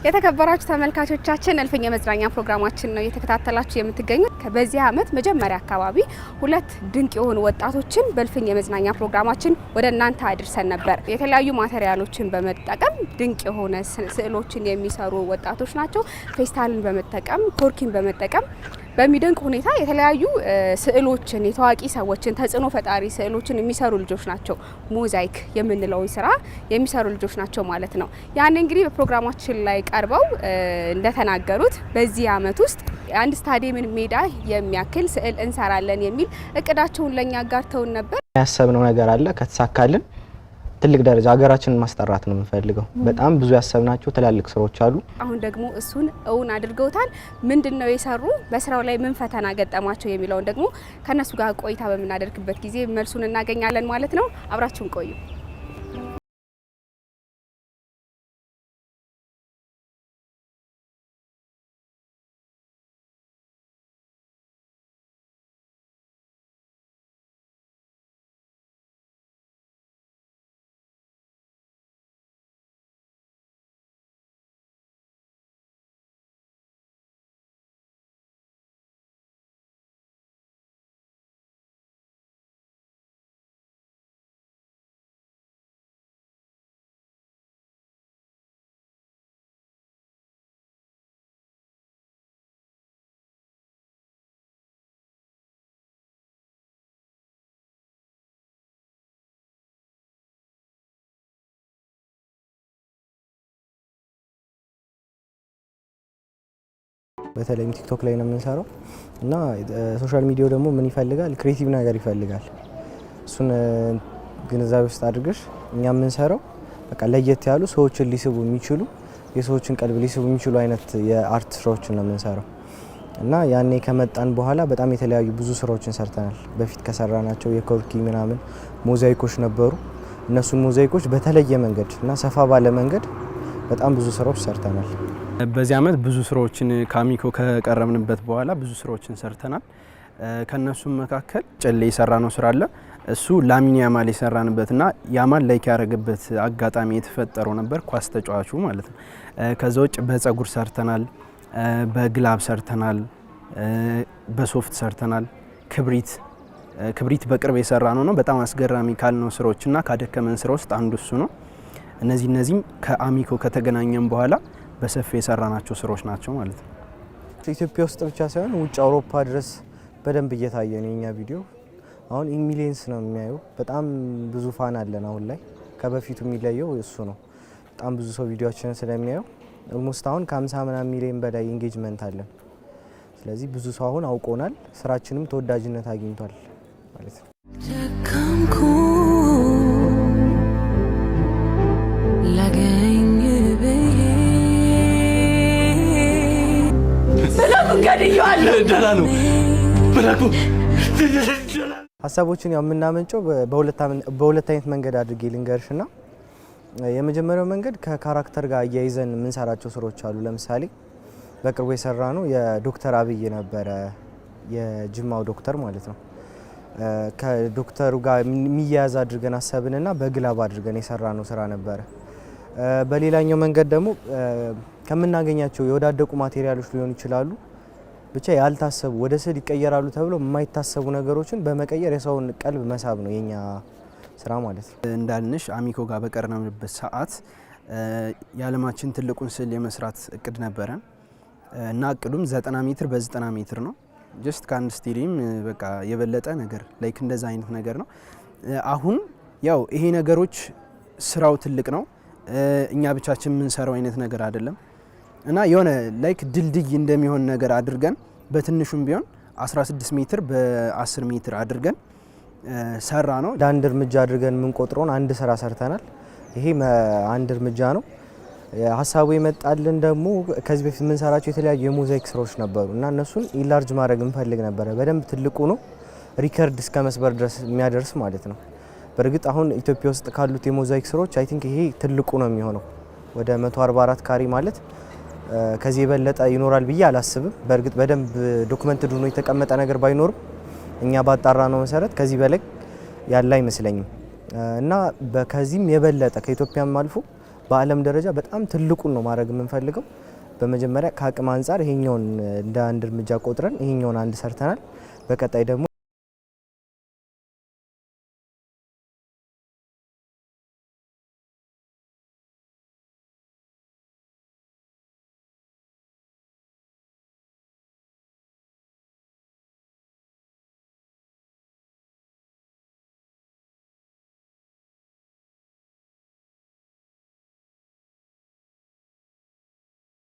የተከበራችሁ ተመልካቾቻችን እልፍኝ የመዝናኛ ፕሮግራማችን ነው እየተከታተላችሁ የምትገኙት። በዚህ አመት መጀመሪያ አካባቢ ሁለት ድንቅ የሆኑ ወጣቶችን በእልፍኝ የመዝናኛ ፕሮግራማችን ወደ እናንተ አድርሰን ነበር። የተለያዩ ማቴሪያሎችን በመጠቀም ድንቅ የሆነ ስዕሎችን የሚሰሩ ወጣቶች ናቸው። ፌስታልን በመጠቀም ኮርኪን በመጠቀም በሚደንቅ ሁኔታ የተለያዩ ስዕሎችን የታዋቂ ሰዎችን ተጽዕኖ ፈጣሪ ስዕሎችን የሚሰሩ ልጆች ናቸው። ሞዛይክ የምንለውን ስራ የሚሰሩ ልጆች ናቸው ማለት ነው። ያኔ እንግዲህ በፕሮግራማችን ላይ ቀርበው እንደተናገሩት በዚህ አመት ውስጥ አንድ ስታዲየምን ሜዳ የሚያክል ስዕል እንሰራለን የሚል እቅዳቸውን ለኛ አጋርተውን ነበር። ያሰብነው ነገር አለ። ከተሳካልን ትልቅ ደረጃ ሀገራችንን ማስጠራት ነው የምንፈልገው። በጣም ብዙ ያሰብናቸው ትላልቅ ስራዎች አሉ። አሁን ደግሞ እሱን እውን አድርገውታል። ምንድነው የሰሩ፣ በስራው ላይ ምን ፈተና ገጠማቸው የሚለውን ደግሞ ከነሱ ጋር ቆይታ በምናደርግበት ጊዜ መልሱን እናገኛለን ማለት ነው። አብራችሁን ቆዩ። በተለይም ቲክቶክ ላይ ነው የምንሰራው እና ሶሻል ሚዲያው ደግሞ ምን ይፈልጋል? ክሬቲቭ ነገር ይፈልጋል። እሱን ግንዛቤ ውስጥ አድርገሽ እኛ የምንሰራው በቃ ለየት ያሉ ሰዎችን ሊስቡ የሚችሉ የሰዎችን ቀልብ ሊስቡ የሚችሉ አይነት የአርት ስራዎችን ነው የምንሰራው እና ያኔ ከመጣን በኋላ በጣም የተለያዩ ብዙ ስራዎችን ሰርተናል። በፊት ከሰራናቸው የኮርኪ ምናምን ሞዛይኮች ነበሩ። እነሱን ሞዛይኮች በተለየ መንገድ እና ሰፋ ባለ መንገድ በጣም ብዙ ስራዎች ሰርተናል። በዚህ አመት ብዙ ስራዎችን ከአሚኮ ከቀረብንበት በኋላ ብዙ ስራዎችን ሰርተናል። ከነሱም መካከል ጨሌ የሰራነው ስራ አለ። እሱ ላሚን ያማል የሰራንበትና ያማል ላይክ ያደረገበት አጋጣሚ የተፈጠረው ነበር፣ ኳስ ተጫዋቹ ማለት ነው። ከዛ ውጭ በጸጉር ሰርተናል፣ በግላብ ሰርተናል፣ በሶፍት ሰርተናል። ክብሪት በቅርብ የሰራነው ነው። በጣም አስገራሚ ካልነው ስራዎችና ካደከመን ስራ ውስጥ አንዱ እሱ ነው። እነዚህም ከአሚኮ ከተገናኘን በኋላ በሰፊ የሰራናቸው ስራዎች ናቸው ማለት ነው። ኢትዮጵያ ውስጥ ብቻ ሳይሆን ውጭ አውሮፓ ድረስ በደንብ እየታየ ነው የኛ ቪዲዮ። አሁን ሚሊየንስ ነው የሚያየው። በጣም ብዙ ፋን አለን አሁን ላይ። ከበፊቱ የሚለየው እሱ ነው። በጣም ብዙ ሰው ቪዲዮአችንን ስለሚያየው ኦልሞስት አሁን ከ50 ምናምን ሚሊዮን በላይ ኢንጌጅመንት አለን። ስለዚህ ብዙ ሰው አሁን አውቆናል። ስራችንም ተወዳጅነት አግኝቷል ማለት ነው። ሀሳቦችን ያው የምናመንጨው በሁለት አይነት መንገድ አድርጌ ልንገርሽና የመጀመሪያው መንገድ ከካራክተር ጋር አያይዘን የምንሰራቸው ስራዎች አሉ። ለምሳሌ በቅርቡ የሰራ ነው የዶክተር አብይ ነበረ፣ የጅማው ዶክተር ማለት ነው። ከዶክተሩ ጋር የሚያያዝ አድርገን አሰብንና በግላብ አድርገን የሰራ ነው ስራ ነበረ። በሌላኛው መንገድ ደግሞ ከምናገኛቸው የወዳደቁ ማቴሪያሎች ሊሆኑ ይችላሉ፣ ብቻ ያልታሰቡ ወደ ስዕል ይቀየራሉ ተብሎ የማይታሰቡ ነገሮችን በመቀየር የሰውን ቀልብ መሳብ ነው የኛ ስራ ማለት ነው። እንዳልንሽ አሚኮ ጋር በቀረብንበት ሰዓት የዓለማችን ትልቁን ስዕል የመስራት እቅድ ነበረን እና እቅዱም 90 ሜትር በ90 ሜትር ነው። ጀስት ከአንድ ስቴዲየም በቃ የበለጠ ነገር ላይክ እንደዛ አይነት ነገር ነው። አሁን ያው ይሄ ነገሮች ስራው ትልቅ ነው፣ እኛ ብቻችን የምንሰራው አይነት ነገር አይደለም እና የሆነ ላይክ ድልድይ እንደሚሆን ነገር አድርገን በትንሹም ቢሆን 16 ሜትር በ10 ሜትር አድርገን ሰራ ነው። አንድ እርምጃ አድርገን የምንቆጥረውን አንድ ስራ ሰርተናል። ይሄ አንድ እርምጃ ነው። ሀሳቡ የመጣልን ደግሞ ከዚህ በፊት የምንሰራቸው የተለያዩ የሞዛይክ ስራዎች ነበሩ እና እነሱን ኢላርጅ ማድረግ እንፈልግ ነበረ። በደንብ ትልቁ ነው፣ ሪከርድ እስከ መስበር ድረስ የሚያደርስ ማለት ነው። በእርግጥ አሁን ኢትዮጵያ ውስጥ ካሉት የሞዛይክ ስራዎች አይ ቲንክ ይሄ ትልቁ ነው የሚሆነው። ወደ 144 ካሬ ማለት ከዚህ የበለጠ ይኖራል ብዬ አላስብም። በእርግጥ በደንብ ዶክመንትድ ሆኖ የተቀመጠ ነገር ባይኖርም እኛ ባጣራ ነው መሰረት ከዚህ በላይ ያለ አይመስለኝም እና ከዚህም የበለጠ ከኢትዮጵያም አልፎ በዓለም ደረጃ በጣም ትልቁን ነው ማድረግ የምንፈልገው። በመጀመሪያ ከአቅም አንጻር ይሄኛውን እንደ አንድ እርምጃ ቆጥረን ይሄኛውን አንድ ሰርተናል። በቀጣይ ደግሞ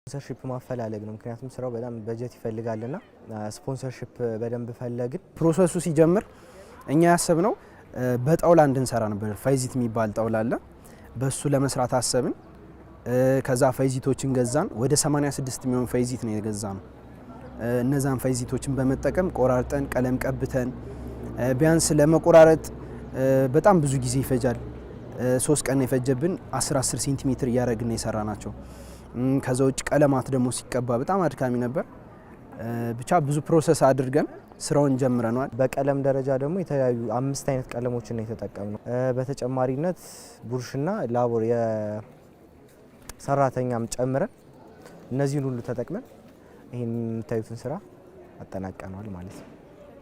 ስፖንሰርሺፕ ማፈላለግ ነው። ምክንያቱም ስራው በጣም በጀት ይፈልጋልና ስፖንሰርሺፕ በደንብ ፈለግን። ፕሮሰሱ ሲጀምር እኛ ያሰብነው በጣውላ እንድንሰራ ነበር። ፋይዚት የሚባል ጣውላ አለ፣ በሱ ለመስራት አሰብን። ከዛ ፋይዚቶችን ገዛን። ወደ 86 የሚሆን ፋይዚት ነው የገዛነው። እነዛን ፋይዚቶችን በመጠቀም ቆራርጠን ቀለም ቀብተን ቢያንስ ለመቆራረጥ በጣም ብዙ ጊዜ ይፈጃል። 3 ቀን የፈጀብን 10 ሴንቲሜትር እያደረግን የሰራ ናቸው። ከዛ ውጭ ቀለማት ደግሞ ሲቀባ በጣም አድካሚ ነበር። ብቻ ብዙ ፕሮሰስ አድርገን ስራውን ጀምረናል። በቀለም ደረጃ ደግሞ የተለያዩ 5 አይነት ቀለሞችን ነው የተጠቀምነው። በተጨማሪነት ቡርሽና ላቦር የሰራተኛም ጨምረን እነዚህን ሁሉ ተጠቅመን ይሄን የምታዩትን ስራ አጠናቀናል ማለት ነው።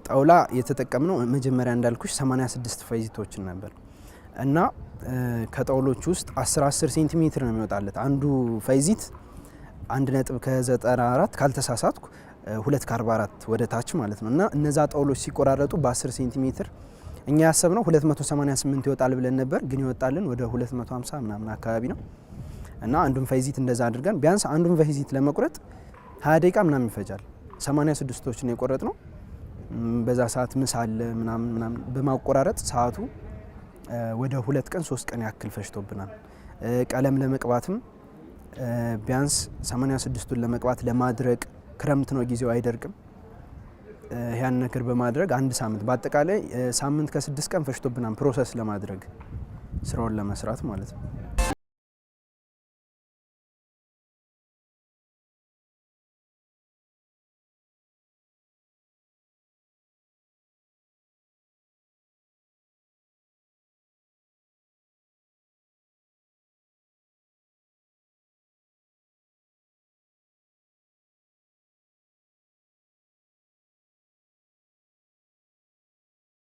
ጣውላ የተጠቀምነው መጀመሪያ እንዳልኩሽ 86 ፋይዚቶችን ነበር እና ከጣውሎች ውስጥ 10 ሴንቲሜትር ነው የሚወጣለት አንዱ ፋይዚት 1.94 ካልተሳሳትኩ 2.44 ወደ ታች ማለት ነው። እና እነዛ ጣውሎች ሲቆራረጡ በ10 ሴንቲሜትር እኛ ያሰብነው 288 ይወጣል ብለን ነበር፣ ግን ይወጣልን ወደ 250 ምናምን አካባቢ ነው። እና አንዱን ፋይዚት እንደዛ አድርገን ቢያንስ አንዱን ፋይዚት ለመቁረጥ 20 ደቂቃ ምናምን ይፈጃል። 86ቶችን የቆረጥ ነው። በዛ ሰዓት ምሳ አለ ምናምን በማቆራረጥ ሰዓቱ ወደ 2 ቀን 3 ቀን ያክል ፈጅቶብናል። ቀለም ለመቅባትም ቢያንስ 86ቱን ለመቅባት ለማድረቅ ክረምት ነው ጊዜው አይደርቅም። ያን ነገር በማድረግ 1 ሳምንት በአጠቃላይ ሳምንት ከ6 ቀን ፈጅቶብናል ፕሮሰስ ለማድረግ ስራውን ለመስራት ማለት ነው።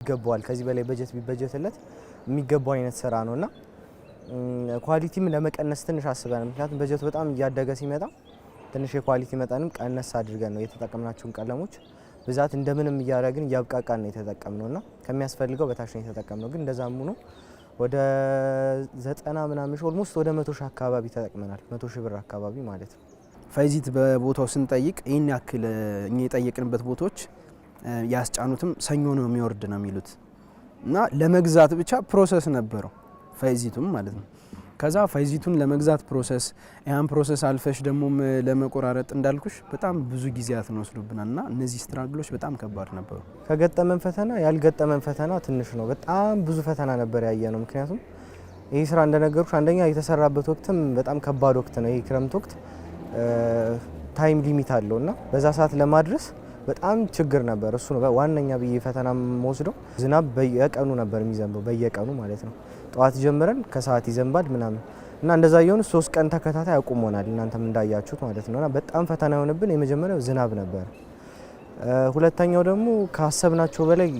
ይገባዋል ከዚህ በላይ በጀት ቢበጀትለት የሚገባው አይነት ስራ ነውና ኳሊቲም ለመቀነስ ትንሽ አስበናል። ምክንያቱም በጀቱ በጣም እያደገ ሲመጣ ትንሽ የኳሊቲ መጠንም ቀነስ አድርገን ነው የተጠቀምናቸውን ቀለሞች ብዛት እንደምንም እያደረግን እያብቃቃን ነው የተጠቀምነውና ከሚያስፈልገው በታች ነው የተጠቀምነው። ግን እንደዛም ሆኖ ወደ 90 ምናምን ኦልሞስት ወደ 100 ሺህ አካባቢ ተጠቅመናል። 100 ሺህ ብር አካባቢ ማለት ነው። ፋይዚት በቦታው ስንጠይቅ ይህን ያክል እኛ የጠየቅንበት ቦታዎች ያስጫኑትም ሰኞ ነው የሚወርድ ነው የሚሉት እና ለመግዛት ብቻ ፕሮሰስ ነበረው ፋይዚቱም ማለት ነው። ከዛ ፋይዚቱን ለመግዛት ፕሮሰስ ያን ፕሮሰስ አልፈሽ ደግሞ ለመቆራረጥ እንዳልኩሽ በጣም ብዙ ጊዜያትን ወስዶብናል እና እነዚህ ስትራግሎች በጣም ከባድ ነበሩ። ከገጠመን ፈተና ያልገጠመን ፈተና ትንሽ ነው። በጣም ብዙ ፈተና ነበር ያየ ነው። ምክንያቱም ይህ ስራ እንደነገርኩሽ አንደኛ የተሰራበት ወቅትም በጣም ከባድ ወቅት ነው። ይህ ክረምት ወቅት ታይም ሊሚት አለውና በዛ ሰዓት ለማድረስ በጣም ችግር ነበር። እሱ ነው ዋነኛ ብዬ ፈተና ወስደው። ዝናብ በየቀኑ ነበር የሚዘንበው በየቀኑ ማለት ነው። ጠዋት ጀምረን ከሰዓት ይዘንባል ምናምን እና እንደዛ የሆነ 3 ቀን ተከታታይ አቁሞናል። እናንተም እንዳያችሁት ማለት ነውና በጣም ፈተና የሆነብን የመጀመሪያው ዝናብ ነበር። ሁለተኛው ደግሞ ካሰብናቸው በላይ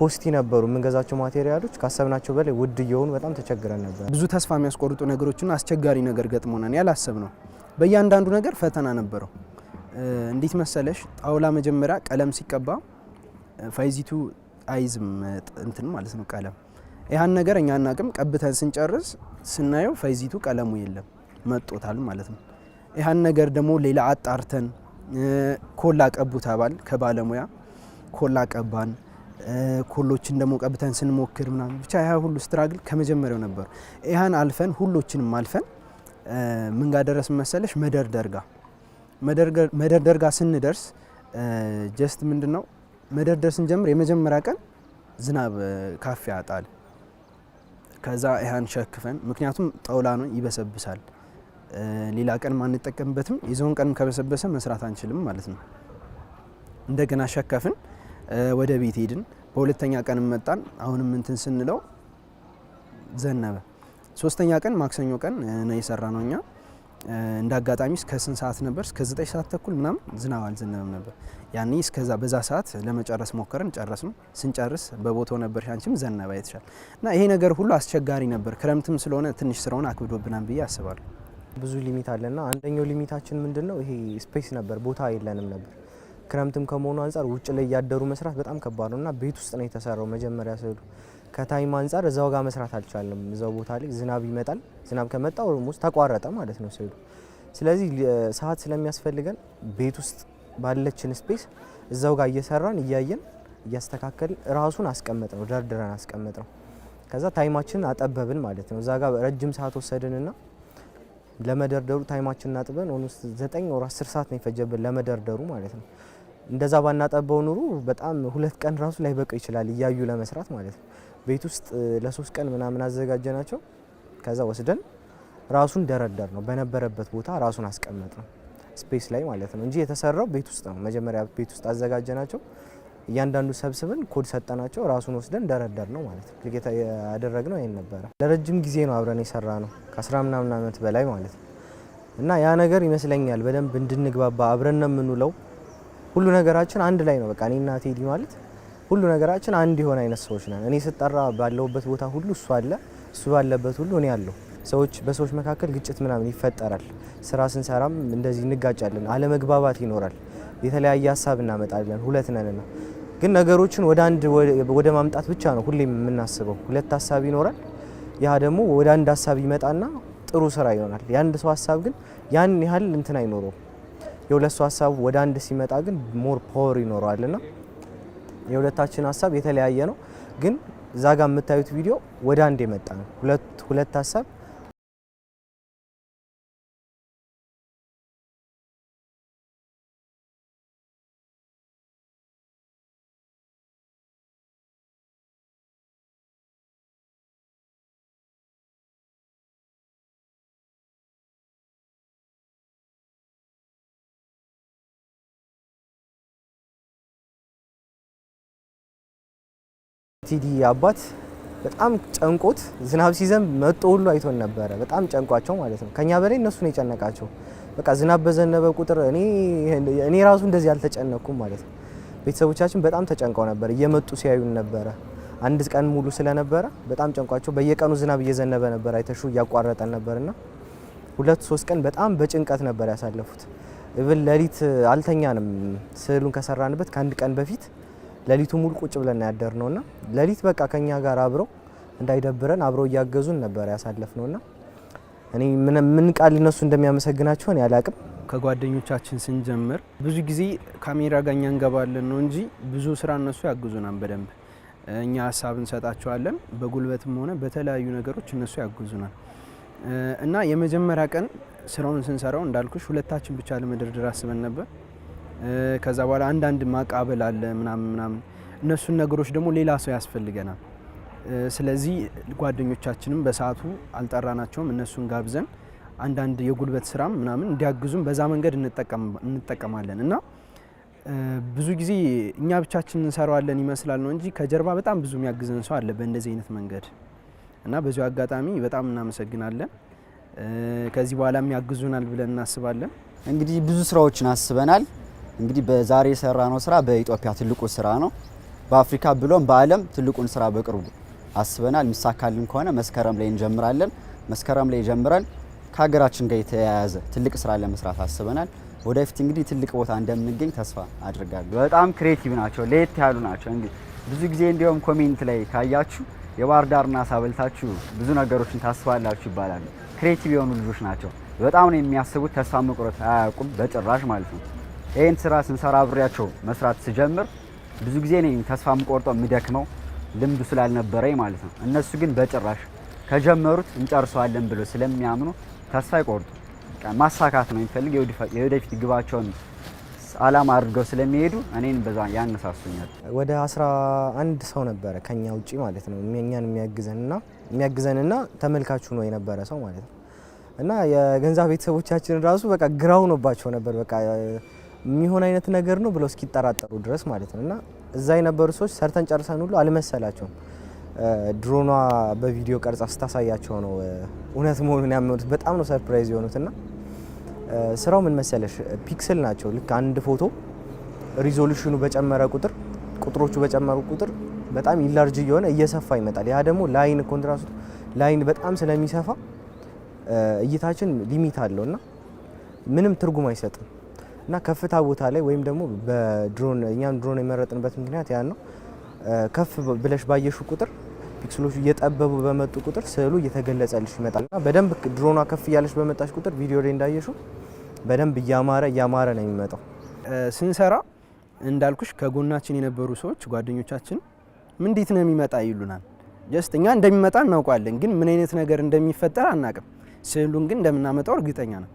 ኮስቲ ነበሩ። የምንገዛቸው ማቴሪያሎች ካሰብናቸው በላይ ውድ እየሆኑ በጣም ተቸግረን ነበር። ብዙ ተስፋ የሚያስቆርጡ ነገሮችና አስቸጋሪ ነገር ገጥሞናል። ያላሰብነው በእያንዳንዱ ነገር ፈተና ነበረው። እንዴት መሰለሽ ጣውላ መጀመሪያ ቀለም ሲቀባ ፋይዚቱ አይዝም እንትን ማለት ነው ቀለም ያን ነገር እኛ አናቅም። ቀብተን ስንጨርስ ስናየው ፋይዚቱ ቀለሙ የለም መጦታል ማለት ነው። ያን ነገር ደግሞ ሌላ አጣርተን ኮላ ቀቡ ተባል ከባለሙያ ኮላ ቀባን። ኮሎችን ደግሞ ቀብተን ስንሞክር ምናምን ብቻ ያ ሁሉ ስትራግል ከመጀመሪያው ነበር። ያን አልፈን ሁሎችንም አልፈን ምን ጋር ደረስን መሰለሽ መደርደር ጋር ስንደርስ ጀስት ምንድነው መደርደር ስንጀምር የመጀመሪያ ቀን ዝናብ ካፊያ ጣል። ከዛ ያን ሸክፈን ምክንያቱም ጣውላ ነው ይበሰብሳል። ሌላ ቀን ማንጠቀምበትም የዞን ቀን ከበሰበሰ መስራት አንችልም ማለት ነው። እንደገና ሸከፍን ወደ ቤት ሄድን። በሁለተኛ ቀን መጣን። አሁንም እንትን ስንለው ዘነበ። ሶስተኛ ቀን ማክሰኞ ቀን ነው የሰራ ነው እኛ እንደ አጋጣሚ እስከ 8 ሰዓት ነበር እስከ 9 ሰዓት ተኩል ምናምን ዝናብ አልዘነበም ነበር። ያኔ እስከዛ በዛ ሰዓት ለመጨረስ ሞከረን ጨረስን። ስንጨርስ በቦታው ነበር ሻንቺም ዘነበ አይተሻል። እና ይሄ ነገር ሁሉ አስቸጋሪ ነበር። ክረምትም ስለሆነ ትንሽ ስራውን አክብዶብናል ብዬ አስባለሁ። ብዙ ሊሚት አለና አንደኛው ሊሚታችን ምንድነው ይሄ ስፔስ ነበር፣ ቦታ የለንም ነበር። ክረምትም ከመሆኑ አንፃር ውጭ ላይ ያደሩ መስራት በጣም ከባድ ነውና ቤት ውስጥ ነው የተሰራው መጀመሪያ ስሉ ከታይም አንፃር እዛው ጋር መስራት አልቻለም። እዛው ቦታ ላይ ዝናብ ይመጣል። ዝናብ ከመጣ ኦልሞስት ተቋረጠ ማለት ነው ስሉ። ስለዚህ ሰዓት ስለሚያስፈልገን ቤት ውስጥ ባለችን ስፔስ እዛው ጋር እየሰራን እያየን እያስተካከልን ራሱን አስቀመጥ ነው ደርድረን አስቀመጥ ነው። ከዛ ታይማችንን አጠበብን ማለት ነው። እዛ ጋር ረጅም ሰዓት ወሰድንና ለመደርደሩ ታይማችንን አጥበን ኦልሞስት 9 ወር 10 ሰዓት ነው የፈጀብን ለመደርደሩ ማለት ነው። እንደዛ ባናጠበው ኑሩ በጣም 2 ቀን ራሱ ላይ በቃ ይችላል እያዩ ለመስራት ማለት ነው። ቤት ውስጥ ለ3 ቀን ምናምን አዘጋጀናቸው። ከዛ ወስደን ራሱን ደረደር ነው በነበረበት ቦታ ራሱን አስቀመጥ ነው ስፔስ ላይ ማለት ነው እንጂ የተሰራው ቤት ውስጥ ነው። መጀመሪያ ቤት ውስጥ አዘጋጀናቸው። እያንዳንዱ ሰብስበን ኮድ ሰጠናቸው። ራሱን ወስደን ደረደር ነው ማለት ነው። ልጌታ ያደረግነው ይሄን ነበር። ለረጅም ጊዜ ነው አብረን የሰራ ነው ከ10 ምናምን ዓመት በላይ ማለት ነው። እና ያ ነገር ይመስለኛል በደንብ እንድንግባባ አብረን ነው የምንውለው። ሁሉ ነገራችን አንድ ላይ ነው። በቃ እኔና ቴዲ ማለት ሁሉ ነገራችን አንድ የሆነ አይነት ሰዎች ነን። እኔ ስጠራ ባለውበት ቦታ ሁሉ እሱ አለ፣ እሱ ባለበት ሁሉ እኔ አለሁ። በሰዎች መካከል ግጭት ምናምን ይፈጠራል። ስራ ስንሰራም እንደዚህ እንጋጫለን፣ አለመግባባት ይኖራል፣ የተለያየ ሀሳብ እናመጣለን። ሁለት ነንና ግን ነገሮችን ወደ አንድ ወደ ማምጣት ብቻ ነው ሁሌም የምናስበው። ሁለት ሀሳብ ይኖራል። ያ ደግሞ ወደ አንድ ሀሳብ ይመጣና ጥሩ ስራ ይሆናል። የአንድ ሰው ሀሳብ ግን ያን ያህል እንትን አይኖረው። የሁለት ሰው ሀሳብ ወደ አንድ ሲመጣ ግን ሞር ፓወር ይኖረዋልና የሁለታችን ሀሳብ የተለያየ ነው። ግን እዛ ጋር የምታዩት ቪዲዮ ወደ አንድ የመጣ ነው። ሁለት ሀሳብ ቲዲ አባት በጣም ጨንቆት ዝናብ ሲዘንብ መጥቶ ሁሉ አይቶን ነበረ። በጣም ጨንቋቸው ማለት ነው። ከኛ በላይ እነሱ ነው የጨነቃቸው። በቃ ዝናብ በዘነበ ቁጥር እኔ ራሱ እንደዚህ አልተጨነኩም ማለት ነው። ቤተሰቦቻችን በጣም ተጨንቀው ነበር። እየመጡ ሲያዩን ነበረ። አንድ ቀን ሙሉ ስለነበረ በጣም ጨንቋቸው በየቀኑ ዝናብ እየዘነበ ነበር። አይተሹ እያቋረጠን ነበርና 2-3 ቀን በጣም በጭንቀት ነበር ያሳለፉት። እብል ሌሊት አልተኛንም። ስዕሉን ከሰራንበት ከአንድ ቀን በፊት ሌሊቱ ሙሉ ቁጭ ብለን ያደርነውና ሌሊት በቃ ከኛ ጋር አብረው እንዳይደብረን አብረው እያገዙን ነበር ያሳለፍነውና እኔ ምን ቃል እነሱ እንደሚያመሰግናቸው እኔ አላቅም። ከጓደኞቻችን ስንጀምር ብዙ ጊዜ ካሜራ ጋኛ እንገባለን ነው እንጂ ብዙ ስራ እነሱ ያግዙናል በደንብ። እኛ ሀሳብ እንሰጣቸዋለን በጉልበትም ሆነ በተለያዩ ነገሮች እነሱ ያግዙናል። እና የመጀመሪያ ቀን ስራውን ስንሰራው እንዳልኩሽ ሁለታችን ብቻ ለመደርደር አስበን ነበር። ከዛ በኋላ አንዳንድ ማቃበል አለ ምናምን እነሱን ነገሮች ደግሞ ሌላ ሰው ያስፈልገናል። ስለዚህ ጓደኞቻችንም በሰዓቱ አልጠራናቸውም። እነሱን ጋብዘን አንዳንድ የጉልበት ስራም ምናምን እንዲያግዙን በዛ መንገድ እንጠቀማለን። እና ብዙ ጊዜ እኛ ብቻችን እንሰራዋለን ይመስላል ነው እንጂ ከጀርባ በጣም ብዙ የሚያግዘን ሰው አለ በእንደዚህ አይነት መንገድ። እና በዚሁ አጋጣሚ በጣም እናመሰግናለን። ከዚህ በኋላም ያግዙናል ብለን እናስባለን። እንግዲህ ብዙ ስራዎችን አስበናል። እንግዲህ በዛሬ የሰራነው ስራ በኢትዮጵያ ትልቁ ስራ ነው። በአፍሪካ ብሎም በዓለም ትልቁን ስራ በቅርቡ አስበናል። የሚሳካልን ከሆነ መስከረም ላይ እንጀምራለን። መስከረም ላይ ጀምረን ከሀገራችን ጋር የተያያዘ ትልቅ ስራ ለመስራት አስበናል። ወደፊት እንግዲህ ትልቅ ቦታ እንደምንገኝ ተስፋ አድርጋለሁ። በጣም ክሬቲቭ ናቸው፣ ለየት ያሉ ናቸው። እንግዲህ ብዙ ጊዜ እንዲያውም ኮሜንት ላይ ካያችሁ የባህር ዳርና ሳበልታችሁ ብዙ ነገሮችን ታስባላችሁ ይባላል። ክሬቲቭ የሆኑ ልጆች ናቸው። በጣም ነው የሚያስቡት። ተስፋ መቁረጥ አያውቁም በጭራሽ ማለት ነው። ይህን ስራ ስንሰራ አብሬያቸው መስራት ስጀምር ብዙ ጊዜ ነው ተስፋ የምቆርጠው የምደክመው ልምዱ ስላልነበረኝ ማለት ነው። እነሱ ግን በጭራሽ ከጀመሩት እንጨርሰዋለን ብሎ ስለሚያምኑ ተስፋ አይቆርጡ። ማሳካት ነው የሚፈልግ የወደፊት ግባቸውን አላማ አድርገው ስለሚሄዱ እኔን በዛ ያነሳሱኛል። ወደ 11 ሰው ነበረ ከኛ ውጪ ማለት ነው እኛን የሚያግዘንና ተመልካቹ ነው የነበረ ሰው ማለት ነው። እና የገንዘብ ቤተሰቦቻችን ራሱ በቃ ግራው ነውባቸው ነበር በቃ የሚሆን አይነት ነገር ነው ብለው እስኪጠራጠሩ ድረስ ማለት ነው። እና እዛ የነበሩ ሰዎች ሰርተን ጨርሰን ሁሉ አልመሰላቸውም። ድሮኗ በቪዲዮ ቀርጻ ስታሳያቸው ነው እውነት መሆኑን ያመኑት። በጣም ነው ሰርፕራይዝ የሆኑትና ስራው ምን መሰለሽ ፒክሰል ናቸው። ልክ አንድ ፎቶ ሪዞሉሽኑ በጨመረ ቁጥር ቁጥሮቹ በጨመሩ ቁጥር በጣም ኢላርጅ እየሆነ እየሰፋ ይመጣል። ያ ደግሞ ላይን ኮንትራስቱ ላይን በጣም ስለሚሰፋ እይታችን ሊሚት አለውና ምንም ትርጉም አይሰጥም። እና ከፍታ ቦታ ላይ ወይም ደግሞ በድሮን እኛም ድሮን የመረጥንበት ምክንያት ያ ነው። ከፍ ብለሽ ባየሹ ቁጥር ፒክሰሎቹ እየጠበቡ በመጡ ቁጥር ስዕሉ እየተገለጸልሽ ይመጣልና በደንብ ድሮኗ ከፍ እያለሽ በመጣሽ ቁጥር ቪዲዮ ላይ እንዳየሹ በደንብ እያማረ ነው የሚመጣው። ስንሰራ እንዳልኩሽ ከጎናችን የነበሩ ሰዎች ጓደኞቻችን እንዴት ነው የሚመጣ ይሉናል። ጀስት እኛ እንደሚመጣ እናውቃለን፣ ግን ምን አይነት ነገር እንደሚፈጠር አናቅም። ስዕሉን ግን እንደምናመጣው እርግጠኛ ነው።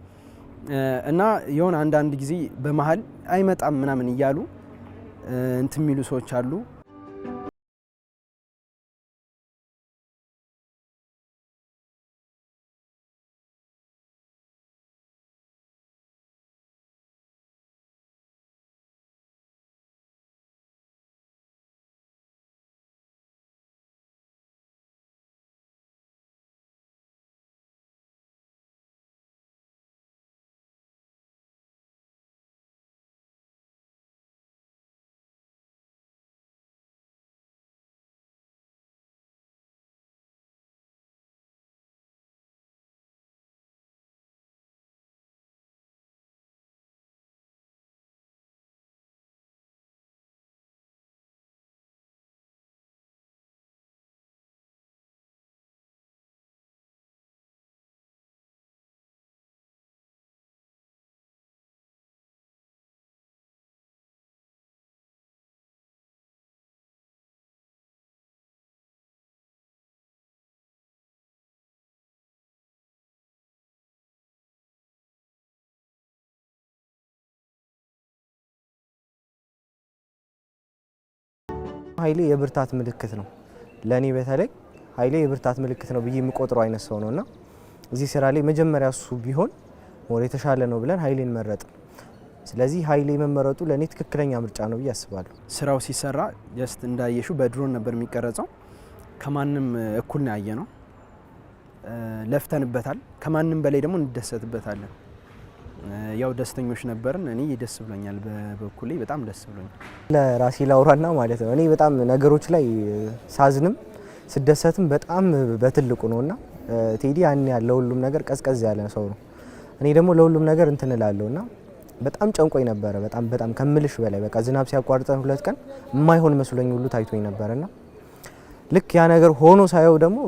እና የሆነ አንዳንድ ጊዜ በመሀል አይመጣም ምናምን እያሉ እንትን የሚሉ ሰዎች አሉ። ኃይሌ የብርታት ምልክት ነው ለኔ። በተለይ ኃይሌ የብርታት ምልክት ነው ብዬ የምቆጥረው አይነት ሰው ነውና እዚህ ስራ ላይ መጀመሪያ እሱ ቢሆን ሞር የተሻለ ነው ብለን ኃይሌን መረጥ። ስለዚህ ኃይሌ መመረጡ ለኔ ትክክለኛ ምርጫ ነው ብዬ አስባለሁ። ስራው ሲሰራ ጀስት እንዳየሹ በድሮን ነበር የሚቀረጸው። ከማንም እኩል ነው ያየ ነው። ለፍተንበታል። ከማንም በላይ ደግሞ እንደሰትበታለን። ያው ደስተኞች ነበርን። እኔ ደስ ብሎኛል፣ በበኩሌ በጣም ደስ ብሎኛል። ለራሴ ላውራና ማለት ነው እኔ በጣም ነገሮች ላይ ሳዝንም ስደሰትም በጣም በትልቁ ነውና ቴዲ ያን ያለው ሁሉም ነገር ቀዝቀዝ ያለ ሰው ነው። እኔ ደግሞ ለሁሉም ነገር እንትን እላለሁና በጣም ጨንቆኝ ነበረ። በጣም ከምልሽ በላይ በቃ ዝናብ ሲያቋርጠን 2 ቀን የማይሆን መስሎኝ ሁሉ ታይቶኝ ነበርና ልክ ያ ነገር ሆኖ ሳየው ደግሞ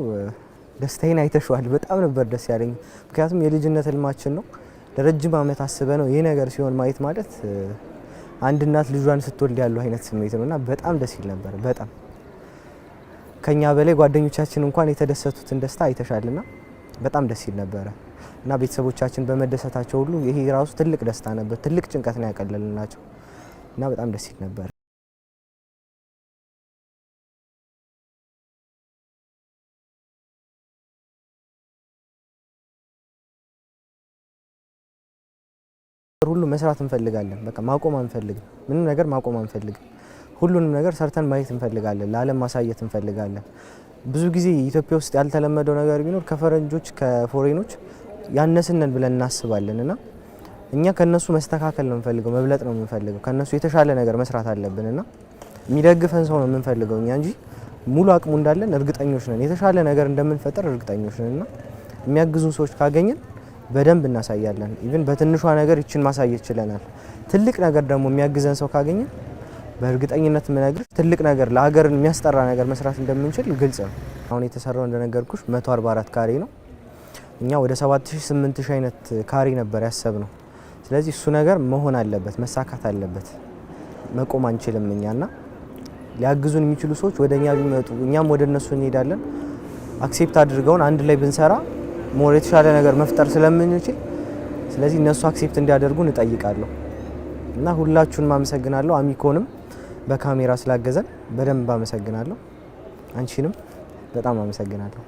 ደስታዬን አይተሽዋል። በጣም ነበር ደስ ያለኝ። ምክንያቱም የልጅነት ህልማችን ነው። ለረጅም ዓመት አስበ ነው ይሄ ነገር ሲሆን ማየት ማለት አንድ እናት ልጇን ስትወልድ ያለው አይነት ስሜት ነውና በጣም ደስ ይል ነበር። በጣም ከኛ በላይ ጓደኞቻችን እንኳን የተደሰቱትን ደስታ አይተሻልና በጣም ደስ ይል ነበር እና ቤተሰቦቻችን በመደሰታቸው ሁሉ ይሄ ራሱ ትልቅ ደስታ ነበር። ትልቅ ጭንቀት ነው ያቀለልናቸው እና በጣም ደስ ይል ነበር። ሁሉ መስራት እንፈልጋለን። በቃ ማቆም አንፈልግም። ምንም ነገር ማቆም አንፈልግም። ሁሉንም ነገር ሰርተን ማየት እንፈልጋለን። ለዓለም ማሳየት እንፈልጋለን። ብዙ ጊዜ ኢትዮጵያ ውስጥ ያልተለመደው ነገር ቢኖር ከፈረንጆች ከፎሬኖች ያነስነን ብለን እናስባለንና እኛ ከነሱ መስተካከል ነው የምንፈልገው፣ መብለጥ ነው የምንፈልገው። ከነሱ የተሻለ ነገር መስራት አለብንና የሚደግፈን ሰው ነው የምንፈልገው እኛ እንጂ ሙሉ አቅሙ እንዳለን እርግጠኞች ነን። የተሻለ ነገር እንደምንፈጥር እርግጠኞች ነንና የሚያግዙን ሰዎች ካገኘን በደንብ እናሳያለን። ኢቭን በትንሿ ነገር ይችን ማሳየት ችለናል። ትልቅ ነገር ደግሞ የሚያግዘን ሰው ካገኘን በእርግጠኝነት ምነግርሽ ትልቅ ነገር ለሀገርን የሚያስጠራ ነገር መስራት እንደምንችል ግልጽ ነው። አሁን የተሰራው እንደነገርኩሽ 144 ካሬ ነው። እኛ ወደ 7000 8000 አይነት ካሬ ነበር ያሰብነው። ስለዚህ እሱ ነገር መሆን አለበት፣ መሳካት አለበት። መቆም አንችልም እኛና ሊያግዙን የሚችሉ ሰዎች ወደኛ ቢመጡ እኛም ወደ እነሱ እንሄዳለን። አክሴፕት አድርገውን አንድ ላይ ብንሰራ ሞር የተሻለ ነገር መፍጠር ስለምንችል ስለዚህ እነሱ አክሴፕት እንዲያደርጉን እጠይቃለሁ እና ሁላችሁንም አመሰግናለሁ። አሚኮንም በካሜራ ስላገዘን በደንብ አመሰግናለሁ። አንቺንም በጣም አመሰግናለሁ።